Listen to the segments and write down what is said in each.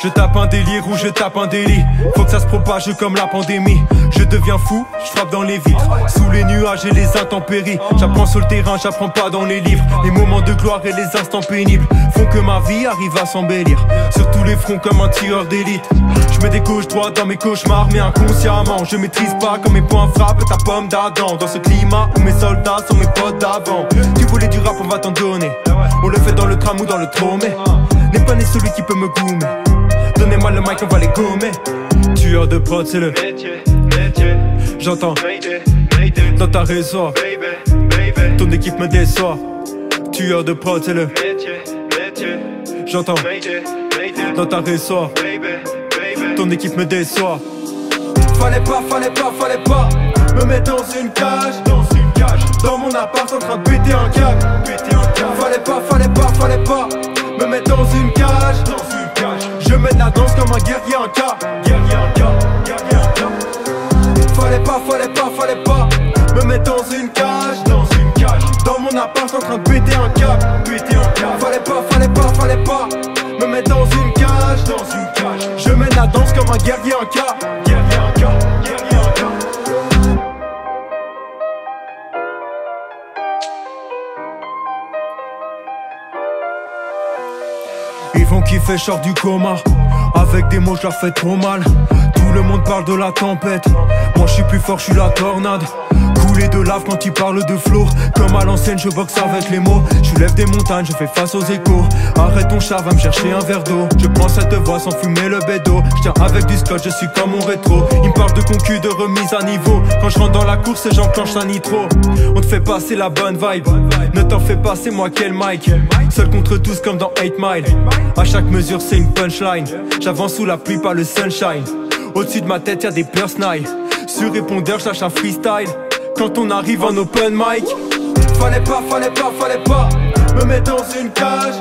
Je tape un délire ou je tape un délit. Faut que ça se propage comme la pandémie. Je deviens fou, je frappe dans les vitres. Sous les nuages et les intempéries. J'apprends sur le terrain, j'apprends pas dans les livres. Les moments de gloire et les instants pénibles font que ma vie arrive à s'embellir. Sur tous les fronts comme un tireur d'élite. Je mets des gauches droites dans mes cauchemars, mais inconsciemment je maîtrise pas quand mes poings frappent ta pomme d'Adam. Dans ce climat où mes soldats sont mes potes d'avant. Tu voulais du rap, on va t'en donner. On le fait dans le tram ou dans le tromé. N'est pas né celui qui peut me goumer. Donnez-moi le mic, on va les gommer. Tueur de prod, c'est le métier. J'entends dans ta réseau. Ton équipe me déçoit. Tueur de prod, c'est le métier. J'entends dans ta réseau. Ton équipe me déçoit. Fallait pas me mettre dans une cage. Dans mon appart en train de péter un câble. Fallait pas me mettre dans une cage. Je mène la danse comme un guerrier en cas. Fallait pas me mettre dans une cage. Dans mon appart en train de péter un câble. Fallait pas me mettre dans une cage. Je mène la danse comme un guerrier en cas. Ils vont kiffer, je sors du coma. Avec des mots, je leur fais trop mal. Tout le monde parle de la tempête. Moi je suis plus fort, je suis la tornade. Couler de lave quand ils parlent de flow. Comme à l'ancienne, je boxe avec les mots. Je lève des montagnes, je fais face aux échos. Arrête ton chat, va me chercher un verre d'eau. Je prends cette voix sans fumer le bédo. Je tiens avec du scotch, je suis comme mon rétro. Ils me parlent de concu, de remise à niveau. Quand je rentre dans la course, j'enclenche un nitro. On te fait passer la bonne vibe. Ne t'en fais pas, c'est moi qui ai le mic. Seul contre tous comme dans 8 Mile. À chaque mesure c'est une punchline. J'avance sous la pluie, pas le sunshine. Au-dessus de ma tête y'a des personnels. Sur répondeur je lâche un freestyle. Quand on arrive en open mic. Fallait pas me mettre dans une cage.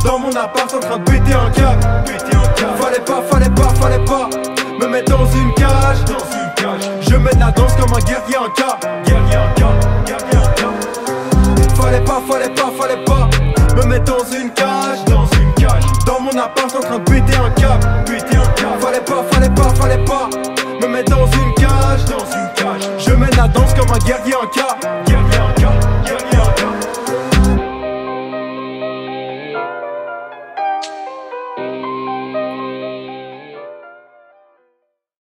Dans mon appart en train de péter un câble. Fallait pas me mettre dans une cage. Je mène la danse comme un guerrier en cas. Fallait pas me mettre dans une cage. Dans mon appart en train de péter un câble. Fallait pas me mettre dans une cage. Je mène la danse comme un guerrier en cas.